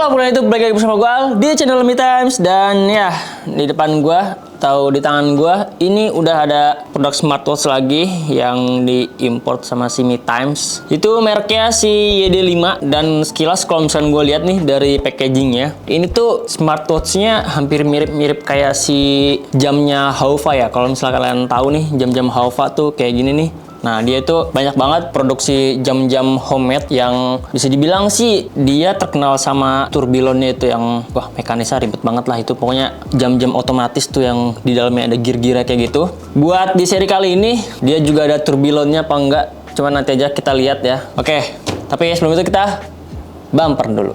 Halo bro, itu balik lagi bersama gue Al di channel Me Times. Dan ya, di depan gue atau di tangan gue ini udah ada produk smartwatch lagi yang diimport sama si Me Times. Itu mereknya si YD5. Dan sekilas kalau misalnya gue lihat nih dari packagingnya, ini tuh smartwatchnya hampir mirip-mirip kayak si jamnya Haufa ya. Kalau misalnya kalian tahu nih, jam-jam Haufa tuh kayak gini nih. Nah, dia itu banyak banget produksi jam-jam homemade yang bisa dibilang sih dia terkenal sama turbilonnya itu yang wah mekanisnya ribet banget lah itu. Pokoknya jam-jam otomatis tuh yang di dalamnya ada gear-gear kayak gitu. Buat di seri kali ini dia juga ada turbilonnya apa enggak? Cuma nanti aja kita lihat ya. Oke, tapi sebelum itu kita bumper dulu.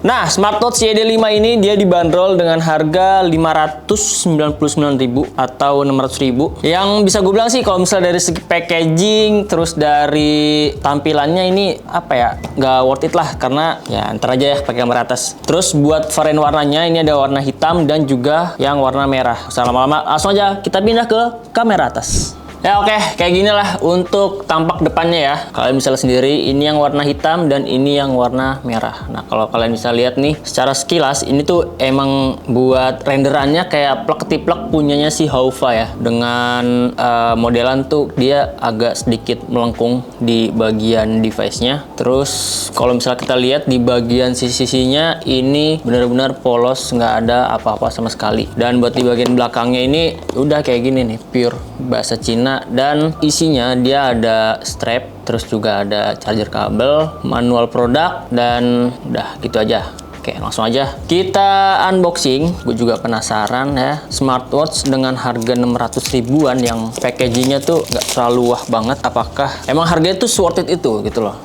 Nah, smartwatch YD5 ini dia dibanderol dengan harga 599.000 atau 600.000. Yang bisa gue bilang sih kalau misalnya dari segi packaging terus dari tampilannya ini apa ya, nggak worth it lah karena ya ntar aja ya pakai gambar atas. Terus buat varian warnanya ini ada warna hitam dan juga yang warna merah. Usah lama-lama, langsung aja kita pindah ke kamera atas. Ya oke, kayak gini lah untuk tampak depannya ya. Kalian bisa lihat sendiri, ini yang warna hitam dan ini yang warna merah. Nah, kalau kalian bisa lihat nih, secara sekilas ini tuh emang buat renderannya kayak plek-ketiplek punyanya si Haufa ya. Dengan modelan tuh dia agak sedikit melengkung di bagian device-nya. Terus kalau misalnya kita lihat di bagian sisi-sisinya ini benar-benar polos, nggak ada apa-apa sama sekali. Dan buat di bagian belakangnya ini udah kayak gini nih, pure bahasa Cina. Dan isinya dia ada strap, terus juga ada charger kabel, manual produk, dan udah gitu aja. Oke, langsung aja kita unboxing. Gue juga penasaran ya, smartwatch dengan harga 600 ribuan yang packagingnya tuh nggak terlalu wah banget, apakah emang harganya tuh worth it itu gitu loh.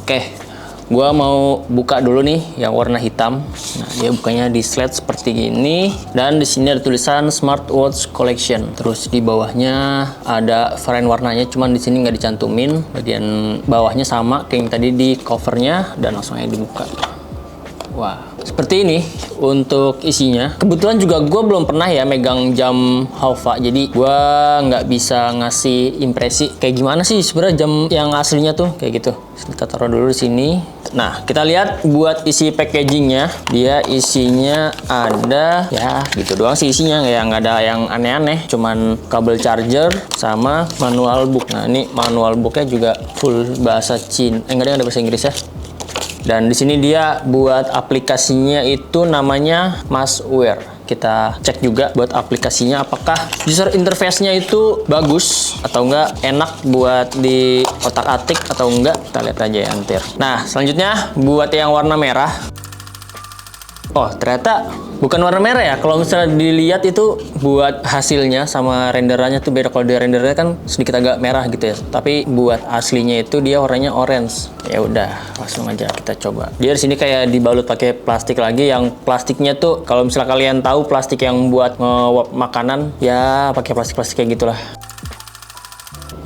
Oke, gua mau buka dulu nih yang warna hitam. Nah, dia bukanya di slide seperti gini dan di sini ada tulisan Smartwatch Collection. Terus di bawahnya ada varian warnanya, cuman di sini nggak dicantumin. Bagian bawahnya sama kayak yang tadi di covernya dan langsung aja dibuka. Wah, seperti ini untuk isinya. Kebetulan juga gue belum pernah ya megang jam Haufa, jadi gue nggak bisa ngasih impresi kayak gimana sih sebenarnya jam yang aslinya tuh kayak gitu. Kita taruh dulu di sini. Nah, kita lihat buat isi packagingnya, dia isinya ada ya gitu doang sih isinya, ya nggak ada yang aneh-aneh. Cuman kabel charger sama manual book. Nah, ini manual booknya juga full bahasa Cina. Nggak ada bahasa Inggris ya. Dan di sini dia buat aplikasinya itu namanya Maswear. Kita cek juga buat aplikasinya apakah user interface-nya itu bagus atau enggak, enak buat di otak-atik atau enggak. Kita lihat aja ya ntar. Nah, selanjutnya buat yang warna merah. Oh, ternyata bukan warna merah ya. Kalau misalnya dilihat itu buat hasilnya sama renderannya tuh beda. Kalau di rendernya kan sedikit agak merah gitu ya. Tapi buat aslinya itu dia warnanya orange. Ya udah, langsung aja kita coba. Dia di sini kayak dibalut pakai plastik lagi. Yang plastiknya tuh kalau misalnya kalian tahu plastik yang buat makanan, ya pakai plastik-plastik kayak gitulah.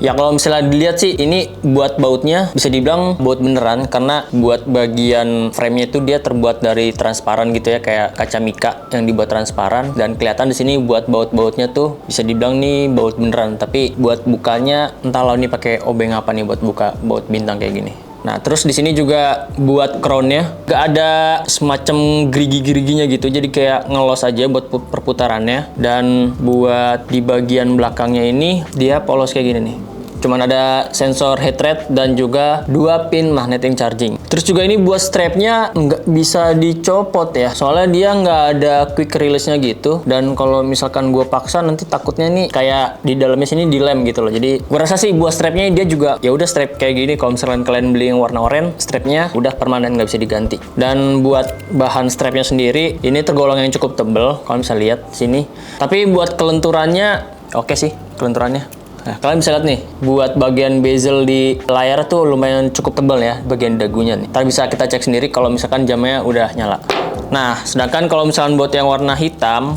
Ya kalau misalnya dilihat sih ini buat bautnya bisa dibilang baut beneran karena buat bagian frame-nya itu dia terbuat dari transparan gitu ya, kayak kaca mika yang dibuat transparan, dan kelihatan di sini buat baut-bautnya tuh bisa dibilang nih baut beneran. Tapi buat bukanya entah lo nih pakai obeng apa nih buat buka baut bintang kayak gini. Nah, terus di sini juga buat crown-nya gak ada semacam gerigi-geriginya gitu, jadi kayak ngelos aja buat perputarannya. Dan buat di bagian belakangnya ini dia polos kayak gini nih. Cuman ada sensor heart rate dan juga 2 pin magnetic charging. Terus juga ini buat strapnya nggak bisa dicopot ya, soalnya dia nggak ada quick release-nya gitu. Dan kalau misalkan gue paksa nanti takutnya nih kayak di dalamnya sini dilem gitu loh. Jadi gue rasa sih buat strapnya dia juga ya udah strap kayak gini. Kalau misalkan kalian beli yang warna oranye, strapnya udah permanen nggak bisa diganti. Dan buat bahan strapnya sendiri ini tergolong yang cukup tebel kalau bisa lihat sini. Tapi buat kelenturannya oke sih kelenturannya. Nah, kalian bisa lihat nih, buat bagian bezel di layar tuh lumayan cukup tebal ya, bagian dagunya nih. Ntar bisa kita cek sendiri kalau misalkan jamnya udah nyala. Nah, sedangkan kalau misalkan buat yang warna hitam,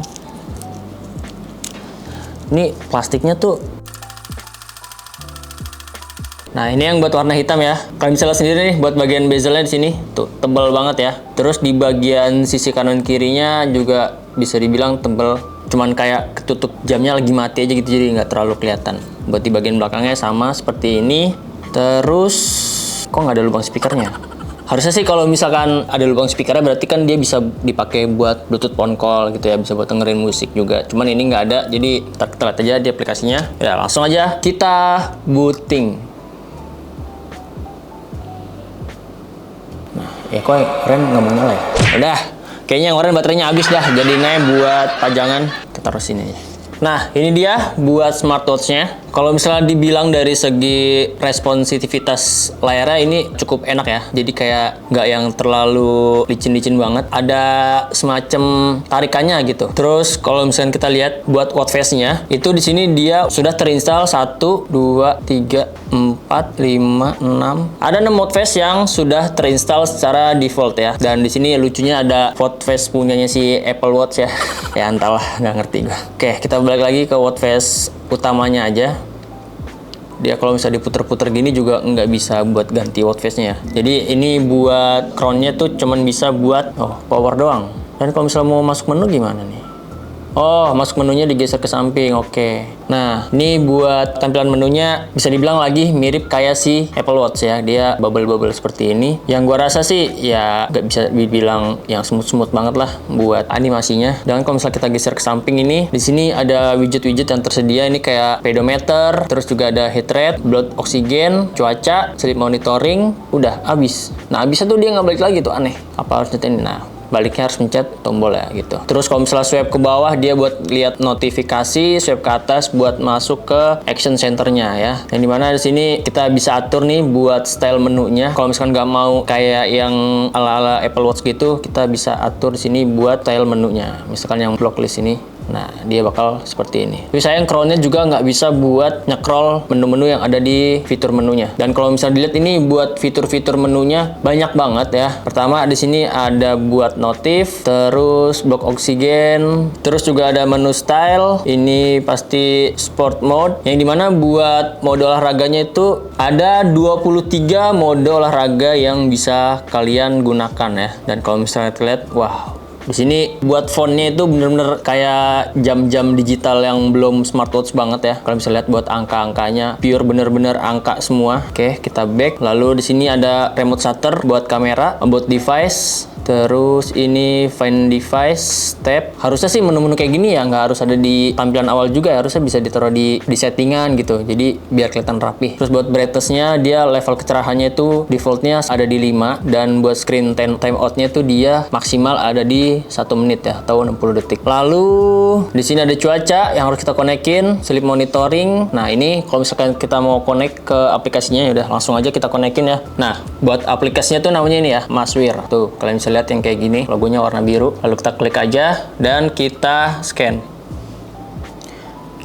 ini plastiknya tuh. Nah, ini yang buat warna hitam ya. Kalian bisa lihat sendiri nih, buat bagian bezelnya di sini tuh tebal banget ya. Terus di bagian sisi kanan kirinya juga bisa dibilang tebal. Cuman kayak ketutup jamnya lagi mati aja gitu, jadi nggak terlalu kelihatan. Buat di bagian belakangnya sama seperti ini. Terus kok nggak ada lubang speakernya? Harusnya sih kalau misalkan ada lubang speakernya berarti kan dia bisa dipakai buat Bluetooth phone call gitu ya, bisa buat dengerin musik juga. Cuman ini nggak ada, jadi kita lihat aja di aplikasinya. Ya langsung aja kita booting. Nah, ya kok keren nggak mau nyala ya? Udah, kayaknya yang kemarin baterainya habis dah, jadinya buat pajangan. Kita taruh sini aja. Nah, ini dia buat smartwatch-nya. Kalau misalnya dibilang dari segi responsitivitas layarnya ini cukup enak ya. Jadi kayak nggak yang terlalu licin-licin banget. Ada semacam tarikannya gitu. Terus kalau misalnya kita lihat buat watch face-nya, itu di sini dia sudah terinstall 1, 2, 3, 4, 5, 6. Ada 6 watch face yang sudah terinstall secara default ya. Dan di sini lucunya ada watch face punyanya si Apple Watch ya. Ya entahlah, nggak ngerti gue. Oke, kita balik lagi ke watch face utamanya aja. Dia kalau misalnya diputer-puter gini juga nggak bisa buat ganti watch face-nya ya. Jadi ini buat crown-nya tuh cuman bisa buat power doang. Dan kalau misalnya mau masuk menu gimana nih? Oh, masuk menunya digeser ke samping. Oke. Nah, ini buat tampilan menunya bisa dibilang lagi mirip kayak si Apple Watch ya. Dia bubble-bubble seperti ini. Yang gua rasa sih ya nggak bisa dibilang yang smooth-smooth banget lah buat animasinya. Dan kalau misalnya kita geser ke samping ini, di sini ada widget-widget yang tersedia. Ini kayak pedometer, terus juga ada heart rate, blood oksigen, cuaca, sleep monitoring. Udah habis. Nah, habisnya tuh dia nggak balik lagi tuh, aneh. Apa harus nyetin? Nah, baliknya harus pencet tombol ya gitu. Terus kalau misalnya swipe ke bawah dia buat lihat notifikasi, swipe ke atas buat masuk ke action centernya ya. Yang dimana di sini kita bisa atur nih buat style menunya. Kalau misalkan nggak mau kayak yang ala-ala Apple Watch gitu, kita bisa atur di sini buat style menunya. Misalkan yang blocklist ini. Nah, dia bakal seperti ini. Tapi sayang crown-nya juga nggak bisa buat nge-scroll menu-menu yang ada di fitur menunya. Dan kalau misalnya dilihat ini buat fitur-fitur menunya banyak banget ya. Pertama di sini ada buat notif, terus blok oksigen, terus juga ada menu style. Ini pasti sport mode. Yang dimana buat mode olahraganya itu ada 23 mode olahraga yang bisa kalian gunakan ya. Dan kalau misalnya terlihat, wow. Di sini buat fontnya itu bener-bener kayak jam-jam digital yang belum smartwatch banget ya. Kalau bisa lihat buat angka-angkanya pure bener-bener angka semua. Oke, kita back. Lalu di sini ada remote shutter buat kamera, buat device. Terus ini find device tab. Harusnya sih menu-menu kayak gini ya nggak harus ada di tampilan awal juga ya. Harusnya bisa ditaruh di settingan gitu. Jadi biar kelihatan rapi. Terus buat brightness-nya dia level kecerahannya itu defaultnya ada di 5 dan buat screen time out-nya itu dia maksimal ada di 1 menit ya atau 60 detik. Lalu di sini ada cuaca yang harus kita konekin, sleep monitoring. Nah, ini kalau misalkan kita mau connect ke aplikasinya ya udah langsung aja kita konekin ya. Nah, buat aplikasinya tuh namanya ini ya, Maswir. Tuh, kalian bisa lihat yang kayak gini, logonya warna biru. Lalu kita klik aja dan kita scan.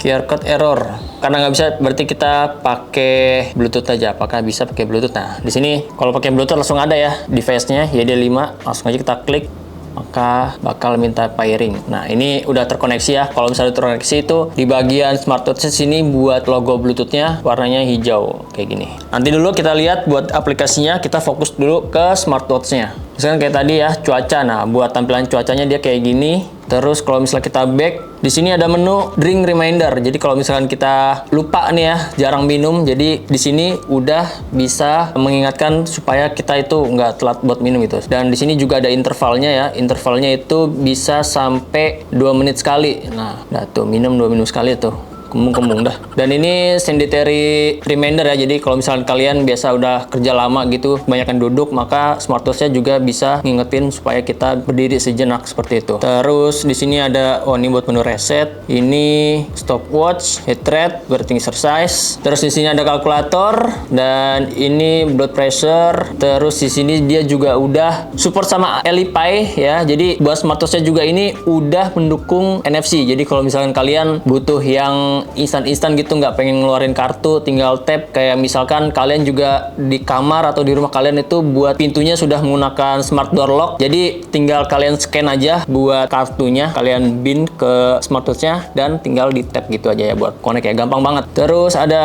QR code error. Karena nggak bisa, berarti kita pakai Bluetooth aja. Apakah bisa pakai Bluetooth? Nah, di sini kalau pakai Bluetooth langsung ada ya device-nya, YD5. Langsung aja kita klik, maka bakal minta pairing. Nah, ini udah terkoneksi ya. Kalau misalnya terkoneksi itu di bagian smartwatch sini buat logo Bluetooth-nya warnanya hijau kayak gini. Nanti dulu kita lihat buat aplikasinya, kita fokus dulu ke smartwatch-nya. Misalkan kayak tadi ya, cuaca. Nah, buat tampilan cuacanya dia kayak gini. Terus kalau misalnya kita back, di sini ada menu drink reminder. Jadi kalau misalkan kita lupa nih ya, jarang minum, jadi di sini udah bisa mengingatkan supaya kita itu nggak telat buat minum gitu. Dan di sini juga ada intervalnya ya. Intervalnya itu bisa sampai 2 menit sekali. Nah, tuh minum 2 minum sekali tuh. Kembung-kembung dah. Dan ini sanitary reminder ya. Jadi kalau misalnya kalian biasa udah kerja lama gitu, kebanyakan duduk, maka smartwatch-nya juga bisa ngingetin supaya kita berdiri sejenak seperti itu. Terus di sini ada ini buat menu reset. Ini stopwatch, heart rate, breathing exercise. Terus di sini ada kalkulator dan ini blood pressure. Terus di sini dia juga udah support sama Ally ya. Jadi buat smartwatch-nya juga ini udah mendukung NFC. Jadi kalau misalkan kalian butuh yang instan-instan gitu, nggak pengen ngeluarin kartu, tinggal tap. Kayak misalkan kalian juga di kamar atau di rumah kalian itu buat pintunya sudah menggunakan smart door lock, jadi tinggal kalian scan aja buat kartunya, kalian bin ke smartwatch-nya dan tinggal di tap gitu aja ya buat connect ya, gampang banget. Terus ada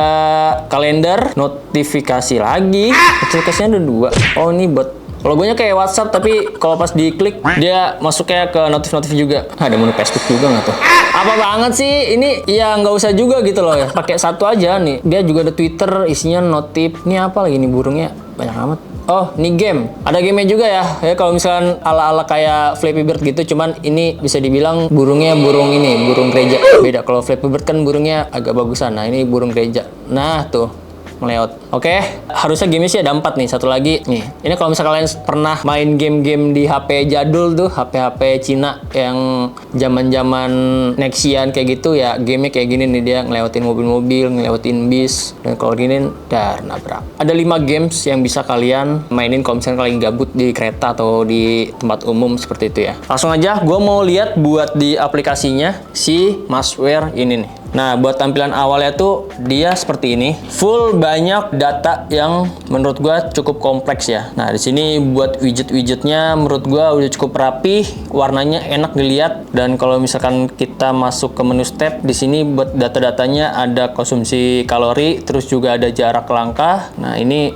kalender, notifikasi lagi, notifikasinya ada 2. Oh, ini buat Logonya kayak WhatsApp, tapi kalau pas diklik dia masuknya ke notif-notif juga. Ada menu Facebook juga nggak tuh? Apa banget sih ini? Ya nggak usah juga gitu loh ya. Pakai satu aja nih. Dia juga ada Twitter, isinya notif. Ini apa lagi nih burungnya? Banyak amat. Oh, ini game. Ada gamenya juga ya. Ya kalau misalkan ala-ala kayak Flappy Bird gitu, cuman ini bisa dibilang burungnya burung ini, burung gereja. Beda, kalau Flappy Bird kan burungnya agak bagusan. Nah, ini burung gereja. Nah, tuh. Meleot. Oke, harusnya gamenya sih ada 4 nih. Satu lagi nih. Ini kalau misalnya kalian pernah main game-game di HP jadul tuh, HP-HP Cina yang zaman-zaman Nexian kayak gitu ya, gamenya kayak gini nih, dia ngelewatin mobil-mobil, ngelewatin bis, dan kalau gini dar nabrak. Ada 5 games yang bisa kalian mainin kalau misalnya kalian gabut di kereta atau di tempat umum seperti itu ya. Langsung aja, gue mau lihat buat di aplikasinya si Masware ini nih. Nah, buat tampilan awalnya tuh dia seperti ini. Full banyak data yang menurut gua cukup kompleks ya. Nah, di sini buat widget-widgetnya menurut gua udah cukup rapi, warnanya enak dilihat, dan kalau misalkan kita masuk ke menu step, di sini buat data-datanya ada konsumsi kalori, terus juga ada jarak langkah. Nah, ini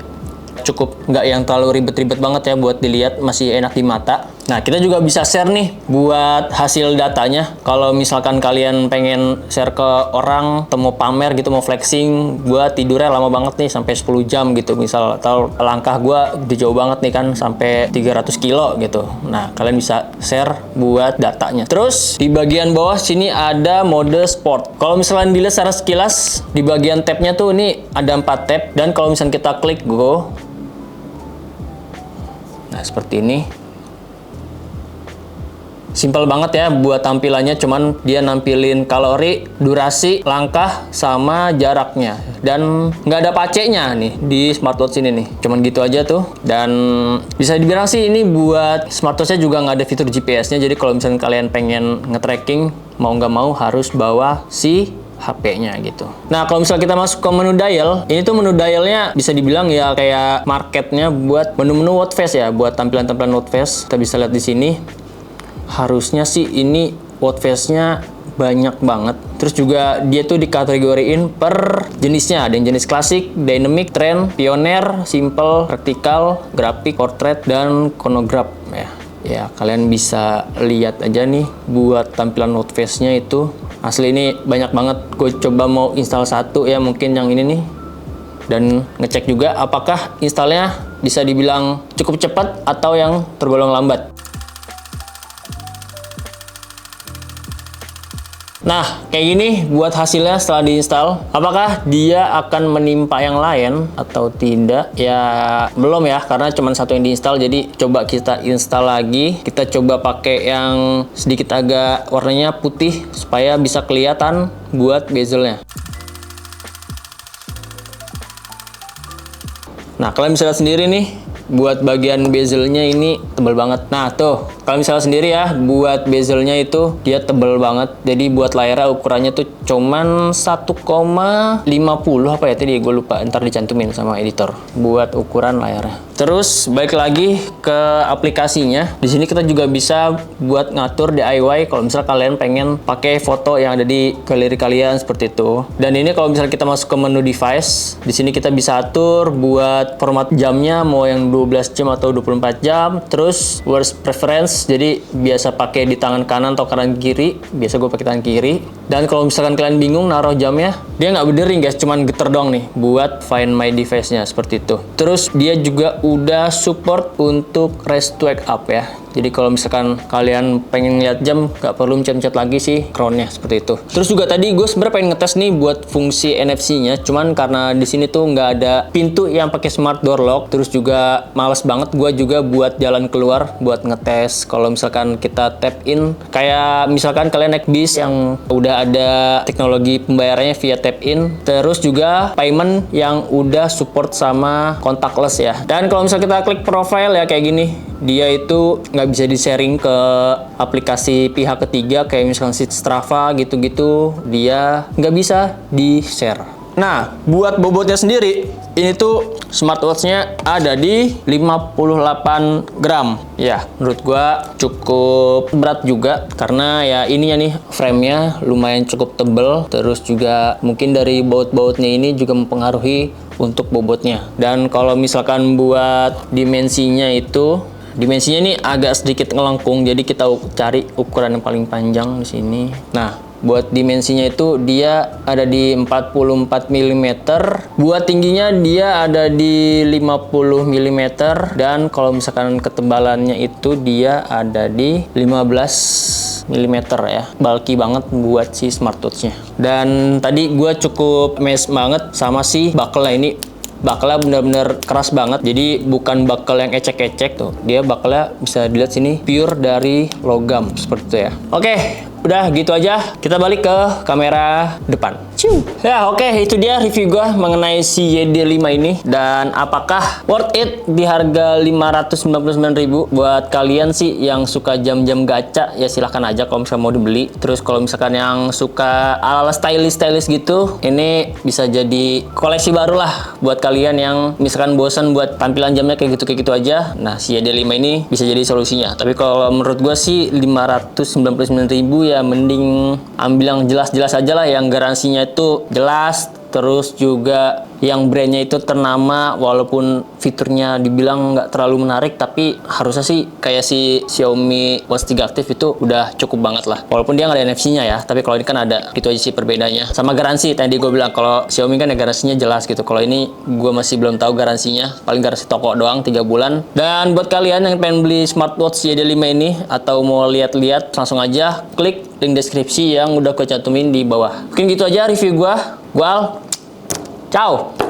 cukup nggak yang terlalu ribet-ribet banget ya buat dilihat, masih enak di mata. Nah, kita juga bisa share nih buat hasil datanya. Kalau misalkan kalian pengen share ke orang atau mau pamer gitu, mau flexing, gua tidurnya lama banget nih sampai 10 jam gitu. Misal atau langkah gua udah jauh banget nih kan sampai 300 kilo gitu. Nah, kalian bisa share buat datanya. Terus di bagian bawah sini ada mode sport. Kalau misalkan dilihat secara sekilas di bagian tabnya tuh ini ada 4 tab, dan kalau misalkan kita klik go, nah seperti ini. Simpel banget ya buat tampilannya, cuman dia nampilin kalori, durasi, langkah, sama jaraknya. Dan nggak ada pacenya nih di smartwatch ini nih. Cuman gitu aja tuh. Dan bisa dibilang sih ini buat smartwatchnya juga nggak ada fitur GPS-nya. Jadi kalau misalnya kalian pengen nge-tracking, mau nggak mau harus bawa si HP-nya gitu. Nah, kalau misalnya kita masuk ke menu dial, ini tuh menu dialnya bisa dibilang ya kayak marketnya buat menu-menu watchface ya, buat tampilan-tampilan watchface. Kita bisa lihat di sini. Harusnya sih ini watchface-nya banyak banget. Terus juga dia tuh dikategoriin per jenisnya. Ada yang jenis klasik, dynamic, trend, pioneer, simple, vertikal, grafik, portrait, dan chronograph ya. Ya, kalian bisa lihat aja nih buat tampilan watchface-nya itu. Asli ini banyak banget. Gue coba mau install satu ya, mungkin yang ini nih. Dan ngecek juga apakah installnya bisa dibilang cukup cepat atau yang tergolong lambat. Nah, kayak gini buat hasilnya setelah diinstal. Apakah dia akan menimpa yang lain atau tidak? Ya, belum ya, karena cuma satu yang diinstal. Jadi, coba kita install lagi. Kita coba pakai yang sedikit agak warnanya putih supaya bisa kelihatan buat bezelnya. Nah, kalian bisa lihat sendiri nih, buat bagian bezelnya ini tebal banget. Nah, tuh, kalau misalnya sendiri ya, buat bezelnya itu dia tebal banget. Jadi buat layarnya ukurannya tuh cuman 1,50 apa ya tadi, gue lupa. Ntar dicantumin sama editor buat ukuran layarnya. Terus balik lagi ke aplikasinya. Di sini kita juga bisa buat ngatur DIY kalau misalnya kalian pengen pakai foto yang ada di galeri kalian seperti itu. Dan ini kalau misalnya kita masuk ke menu device, di sini kita bisa atur buat format jamnya mau yang 12 jam atau 24 jam. Terus worst preference, jadi biasa pakai di tangan kanan atau kanan kiri. Biasa gue pakai tangan kiri. Dan kalau misalkan kalian bingung naruh jamnya, dia nggak berdering guys, cuman geter doang nih buat find my device-nya seperti itu. Terus dia juga udah support untuk raise to wake up ya. Jadi kalau misalkan kalian pengen lihat jam, nggak perlu mencet-mencet lagi sih crown-nya seperti itu. Terus juga tadi gue sebenarnya pengen ngetes nih buat fungsi NFC-nya, cuman karena di sini tuh nggak ada pintu yang pakai smart door lock. Terus juga males banget gue juga buat jalan keluar buat ngetes. Kalau misalkan kita tap in, kayak misalkan kalian naik bis yang udah ada teknologi pembayarannya via tap in. Terus juga payment yang udah support sama contactless ya. Dan kalau misalkan kita klik profile ya kayak gini, dia itu nggak bisa di-sharing ke aplikasi pihak ketiga kayak misalkan si Strava gitu-gitu, dia nggak bisa di-share. Nah, buat bobotnya sendiri, ini tuh smartwatch-nya ada di 58 gram. Ya, menurut gua cukup berat juga karena ya ininya nih, frame-nya lumayan cukup tebel. Terus juga mungkin dari baut-bautnya ini juga mempengaruhi untuk bobotnya. Dan kalau misalkan buat dimensinya ini agak sedikit ngelengkung, jadi kita cari ukuran yang paling panjang di sini. Nah, buat dimensinya itu dia ada di 44 mm. Buat tingginya dia ada di 50 mm. Dan kalau misalkan ketebalannya itu dia ada di 15 mm ya. Bulky banget buat si smartwatch-nya. Dan tadi gue cukup amazed banget sama si buckle-nya ini. Buckle-nya bener-bener keras banget, jadi bukan buckle yang ecek-ecek tuh. Dia buckle-nya bisa dilihat sini pure dari logam seperti itu ya. Oke, udah gitu aja. Kita balik ke kamera depan. Ciu. Ya oke, itu dia review gua mengenai si YD5 ini. Dan apakah worth it di harga 599.000? Buat kalian sih yang suka jam-jam gacha, ya silahkan aja kalau misalnya mau dibeli. Terus kalau misalkan yang suka ala-ala stylish gitu, ini bisa jadi koleksi baru lah buat kalian yang misalkan bosan buat tampilan jamnya kayak gitu aja. Nah, si YD5 ini bisa jadi solusinya. Tapi kalau menurut gua sih 599.000 ya mending ambil yang jelas-jelas aja lah, yang garansinya itu jelas, terus juga yang brandnya itu ternama, walaupun fiturnya dibilang nggak terlalu menarik, tapi harusnya sih kayak si Xiaomi Watch 3 Active itu udah cukup banget lah. Walaupun dia nggak ada NFC-nya ya, tapi kalau ini kan ada. Gitu aja sih perbedaannya. Sama garansi, tadi gue bilang kalau Xiaomi kan ya garansinya jelas gitu. Kalau ini gue masih belum tahu garansinya, paling garansi toko doang 3 bulan. Dan buat kalian yang pengen beli smartwatch YD5 ini atau mau lihat-lihat, langsung aja klik link deskripsi yang udah gue cantumin di bawah. Mungkin gitu aja review gue. Ciao.